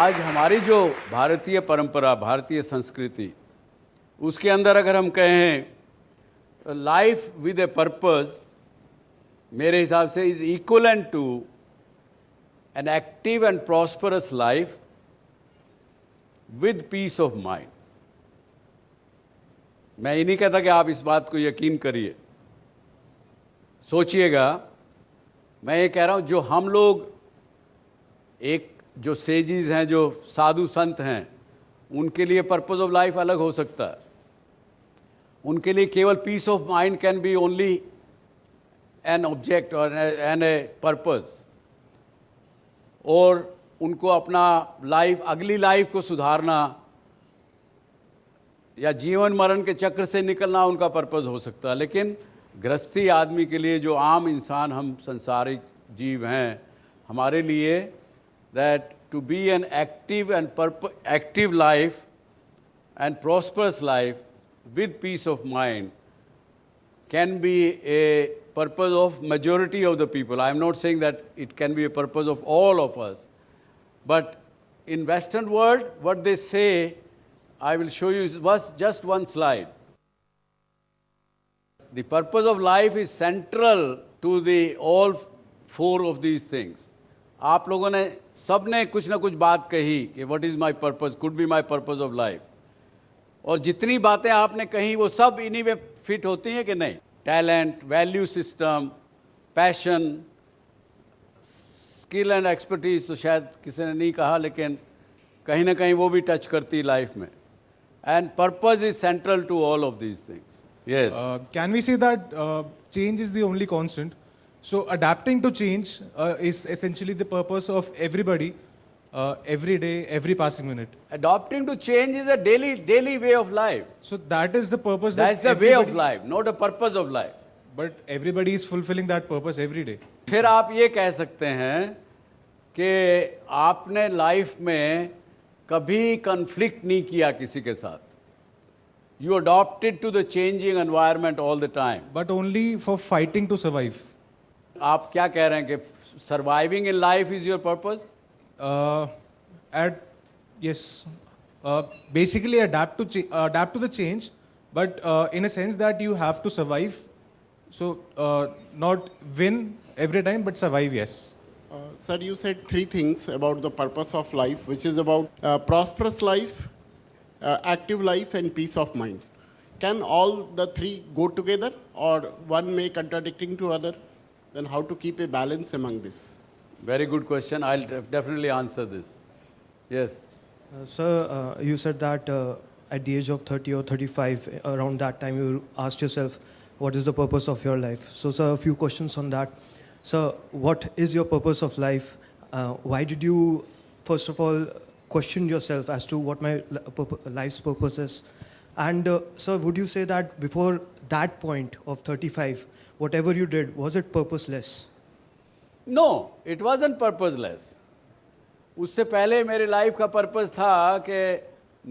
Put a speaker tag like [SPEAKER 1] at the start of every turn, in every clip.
[SPEAKER 1] आज हमारी जो भारतीय परंपरा, भारतीय संस्कृति, उसके अंदर अगर हम कहें लाइफ विद ए पर्पस, मेरे हिसाब से is equivalent to an active and prosperous life with peace of mind. मैं ये नहीं कहता कि आप इस बात को यकीन करिए, सोचिएगा। मैं ये कह रहा हूँ जो हम लोग, एक जो सेजिस हैं, जो साधु संत हैं, उनके लिए पर्पस ऑफ लाइफ अलग हो सकता है। उनके लिए केवल peace of mind can be only an object और एन ए पर्पस, और उनको अपना लाइफ, अगली लाइफ को सुधारना या जीवन मरण के चक्र से निकलना उनका पर्पस हो सकता है। लेकिन गृहस्थी आदमी के लिए, जो आम इंसान, हम संसारिक जीव हैं, हमारे लिए that to be an active life and prosperous life with peace of mind can be a purpose of majority of the people. I am not saying that it can be a purpose of all of us, but in Western world, what they say, I will show you, was just one slide. The purpose of life is central to the all four of these things. आप लोगों ने सब ने कुछ ना कुछ बात कही कि what is my purpose, could be my purpose of life, और जितनी बातें आपने कही वो सब इन्हीं में फिट होती हैं कि नहीं? Talent, value system, passion, skill and expertise तो शायद किसी ने नहीं कहा, लेकिन कहीं ना कहीं वो भी टच करती लाइफ में। And purpose is central to all of these things. Yes,
[SPEAKER 2] can we say that change is the only constant? So adapting to change is essentially the purpose of everybody, every day, every passing minute.
[SPEAKER 1] adopting to change is a daily way of life.
[SPEAKER 2] So that is the purpose.
[SPEAKER 1] That's the way of life, not a purpose of life.
[SPEAKER 2] But everybody is fulfilling that purpose every day.
[SPEAKER 1] फिर आप ये कह सकते हैं कि आपने life में कभी कन्फ्लिक्ट नहीं किया किसी के साथ। You adopted to the changing environment all the time.
[SPEAKER 2] But only for fighting to survive.
[SPEAKER 1] आप क्या कह रहे हैं कि surviving in life is your purpose?
[SPEAKER 2] Yes, basically adapt to the change, but in a sense that you have to survive. So not win every time, but survive. Yes.
[SPEAKER 3] Sir, you said three things about the purpose of life, which is about prosperous life, active life, and peace of mind. Can all the three go together, or one may contradicting to other? Then how to keep a balance among this?
[SPEAKER 1] Very good question. I'll definitely answer this. Yes.
[SPEAKER 4] Sir, you said that at the age of 30 or 35, around that time, you asked yourself, what is the purpose of your life? So, sir, a few questions on that. Sir, what is your purpose of life? Why did you, first of all, question yourself as to what my life's purpose is? And, sir, would you say that before that point of 35, whatever you did, was it purposeless?
[SPEAKER 1] No, it wasn't purposeless. उससे पहले मेरे life का purpose था कि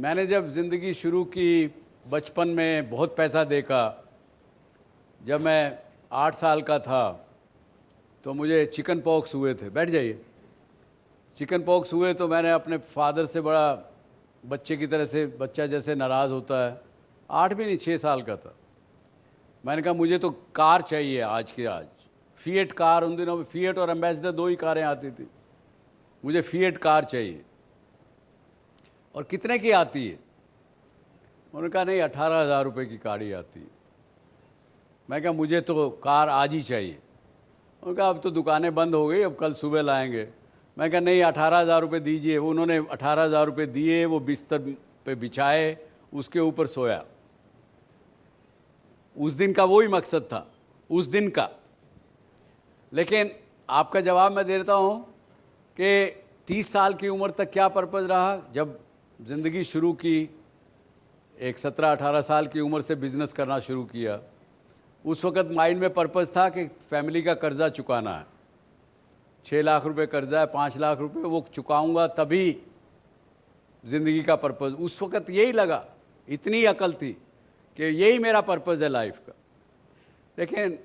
[SPEAKER 1] मैंने जब ज़िंदगी शुरू की, बचपन में बहुत पैसा देखा। जब मैं 8 साल का था तो मुझे चिकन पॉक्स हुए थे। बैठ जाइए। चिकन पॉक्स हुए तो मैंने अपने फादर से बड़ा बच्चे की तरह से, बच्चा जैसे नाराज़ होता है, 8 भी नहीं 6 साल का था। मैंने कहा मुझे तो कार चाहिए आज के आज, फिएट कार। उन दिनों में फिएट और एम्बेसडर 2 ही कारें आती थी। मुझे फिएट कार चाहिए। और कितने की आती है? उन्होंने कहा नहीं, 18,000 रुपये की गाड़ी आती है। मैं कहा मुझे तो कार आज ही चाहिए। उन्होंने कहा अब तो दुकानें बंद हो गई, अब कल सुबह लाएंगे। मैं कहा नहीं, 18,000 रुपये दीजिए। उन्होंने 18,000 रुपये दिए, वो बिस्तर पे बिछाए, उसके ऊपर सोया। उस दिन का वही मकसद था, उस दिन का। लेकिन आपका जवाब मैं दे देता हूँ कि 30 साल की उम्र तक क्या पर्पज़ रहा। जब ज़िंदगी शुरू की, एक 17-18 साल की उम्र से बिज़नेस करना शुरू किया, उस वक़्त माइंड में पर्पज़ था कि फैमिली का कर्ज़ा चुकाना है। 6 लाख रुपए कर्ज़ा है, 5 लाख रुपए वो चुकाऊँगा तभी ज़िंदगी का पर्पज़। उस वक़्त यही लगा, इतनी अकल थी कि यही मेरा पर्पज़ है लाइफ का। लेकिन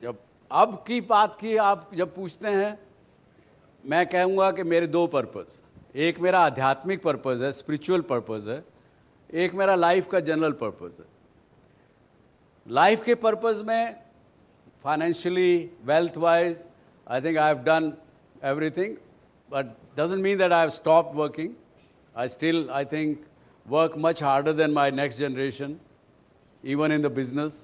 [SPEAKER 1] जब अब की बात की आप जब पूछते हैं, मैं कहूँगा कि मेरे 2 पर्पज़। एक मेरा आध्यात्मिक पर्पज़ है, स्पिरिचुअल पर्पज़ है, एक मेरा लाइफ का जनरल पर्पज़ है। लाइफ के पर्पज़ में financially, wealth wise, I think I have done everything, but doesn't mean that I have stopped working. I still, I think, work much harder than my next generation, even in the business.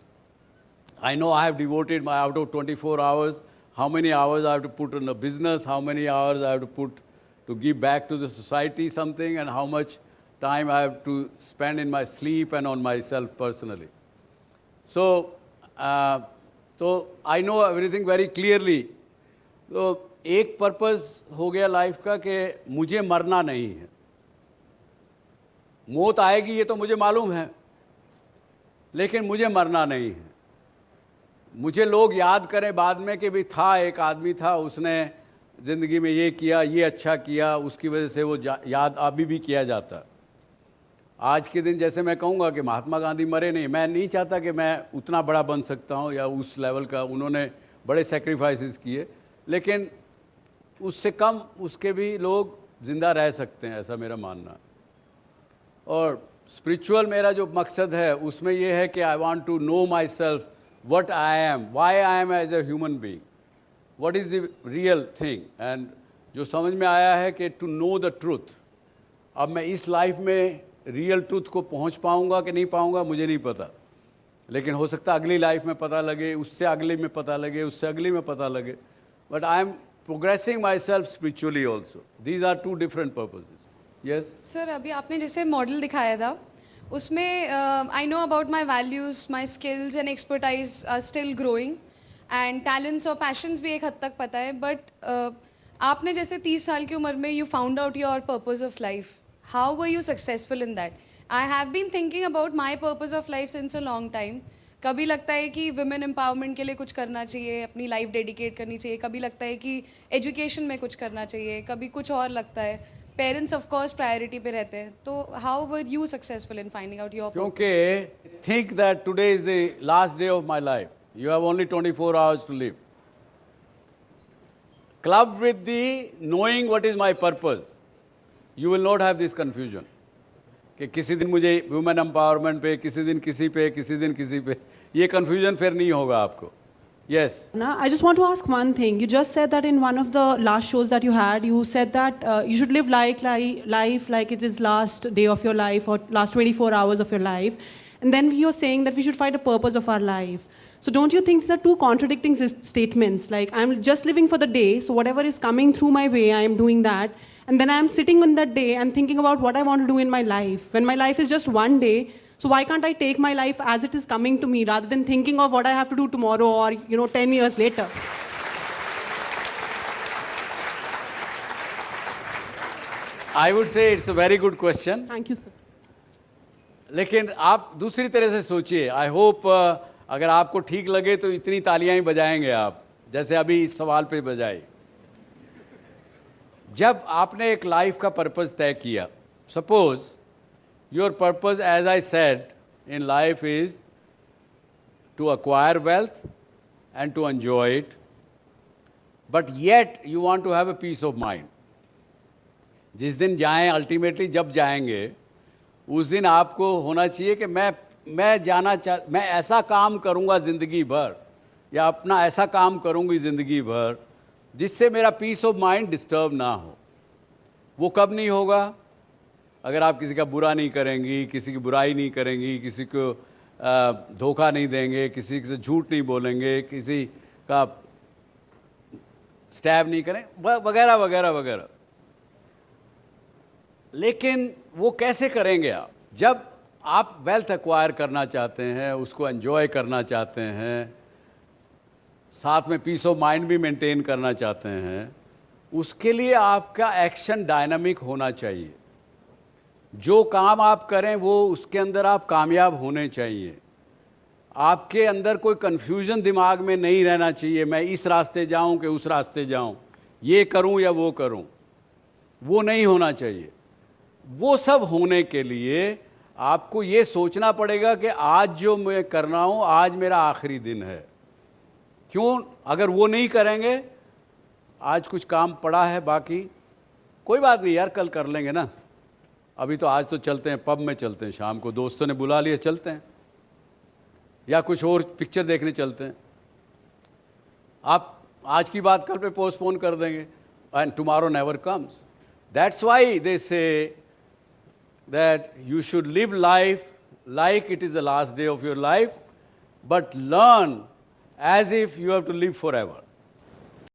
[SPEAKER 1] I know I have devoted my out of 24 hours, how many hours I have to put in the business, how many hours I have to put to give back to the society something, and how much time I have to spend in my sleep and on myself personally. So I know everything very clearly. So एक purpose हो गया life का कि मुझे मरना नहीं है। मौत आएगी ये तो मुझे मालूम है, लेकिन मुझे मरना नहीं है। मुझे लोग याद करें बाद में कि भी था, एक आदमी था, उसने ज़िंदगी में ये किया, ये अच्छा किया, उसकी वजह से वो याद अभी भी किया जाता। आज के दिन जैसे मैं कहूँगा कि महात्मा गांधी मरे नहीं, मैं नहीं चाहता कि मैं उतना बड़ा बन सकता हूँ या उस लेवल का, उन्होंने बड़े सेक्रीफाइसेस किए, लेकिन उससे कम उसके भी लोग ज़िंदा रह सकते हैं, ऐसा मेरा मानना। और स्पिरिचुअल मेरा जो मकसद है उसमें ये है कि I want to know myself, what I am, why I am as a human being, what is the real thing. And जो समझ में आया है कि टू नो द ट्रूथ। अब मैं इस लाइफ में रियल ट्रूथ को पहुंच पाऊंगा कि नहीं पाऊंगा मुझे नहीं पता, लेकिन हो सकता अगली लाइफ में पता लगे, उससे अगली में पता लगे, उससे अगली में पता लगे। But I am progressing myself spiritually also. These are two different purposes. Yes?
[SPEAKER 5] Sir अभी आपने जैसे मॉडल दिखाया था उसमें I know about my values, my skills and expertise are still growing and talents और पैशंस भी एक हद तक पता है, बट आपने जैसे 30 साल की उम्र में you found out your purpose of life, how were you successful in that? I have been thinking about my purpose of life since a long time. कभी लगता है कि वुमेन एम्पावरमेंट के लिए कुछ करना चाहिए, अपनी लाइफ डेडिकेट करनी चाहिए, कभी लगता है कि एजुकेशन में कुछ करना चाहिए, कभी कुछ और लगता है। पेरेंट्स ऑफ कोर्स प्रायोरिटी पे रहते हैं, तो how were you successful in finding out your?
[SPEAKER 1] क्योंकि think that today is the last day of my life, you have only 24 hours to live. Club with the knowing what is my purpose, you will not have this confusion कि किसी दिन मुझे women empowerment पे, किसी दिन किसी पे, किसी दिन किसी पे, ये कंफ्यूजन फिर नहीं होगा आपको। Yes.
[SPEAKER 6] Now, I just want to ask one thing. You just said that in one of the last shows that you had, you said that you should live life like it is last day of your life or last 24 hours of your life. And then you're saying that we should find a purpose of our life. So don't you think these are two contradicting statements? Like, I'm just living for the day, so whatever is coming through my way, I am doing that. And then I'm sitting on that day and thinking about what I want to do in my life. When my life is just one day, so why can't I take my life as it is coming to me rather than thinking of what I have to do tomorrow or 10 years later?
[SPEAKER 1] I would say it's a very good question.
[SPEAKER 6] Thank you, sir.
[SPEAKER 1] लेकिन आप दूसरी तरह से सोचिए। I hope अगर आपको ठीक लगे तो इतनी तालियां ही बजाएंगे आप, जैसे अभी इस सवाल पे बजाई। जब आपने एक लाइफ का पर्पस तय किया, suppose your purpose as I said in life is to acquire wealth and to enjoy it, but yet you want to have a peace of mind. जिस दिन जाएं, अल्टीमेटली जब जाएंगे उस दिन आपको होना चाहिए कि मैं ऐसा काम करूंगा ज़िंदगी भर, या अपना ऐसा काम करूंगी ज़िंदगी भर जिससे मेरा पीस ऑफ माइंड डिस्टर्ब ना हो। वो कब नहीं होगा? अगर आप किसी का बुरा नहीं करेंगी, किसी की बुराई नहीं करेंगी, किसी को धोखा नहीं देंगे, किसी से झूठ नहीं बोलेंगे, किसी का स्टैब नहीं करें, वगैरह वगैरह वगैरह। लेकिन वो कैसे करेंगे आप? जब आप वेल्थ एक्वायर करना चाहते हैं, उसको एंजॉय करना चाहते हैं, साथ में पीस ऑफ माइंड भी मेंटेन करना चाहते हैं, उसके लिए आपका एक्शन डायनामिक होना चाहिए। जो काम आप करें वो उसके अंदर आप कामयाब होने चाहिए। आपके अंदर कोई कन्फ्यूजन दिमाग में नहीं रहना चाहिए, मैं इस रास्ते जाऊं कि उस रास्ते जाऊं, ये करूं या वो करूं, वो नहीं होना चाहिए। वो सब होने के लिए आपको ये सोचना पड़ेगा कि आज जो मैं कर रहा हूँ, आज मेरा आखिरी दिन है। क्यों? अगर वो नहीं करेंगे, आज कुछ काम पड़ा है बाकी, कोई बात नहीं यार, कल कर लेंगे ना, अभी तो आज तो चलते हैं, पब में चलते हैं, शाम को दोस्तों ने बुला लिया, चलते हैं, या कुछ और पिक्चर देखने चलते हैं। आप आज की बात कल पे पोस्टपोन कर देंगे, and tomorrow never comes. That's why they say that you should live life like it is the last day of your life, but learn as if you have to live forever.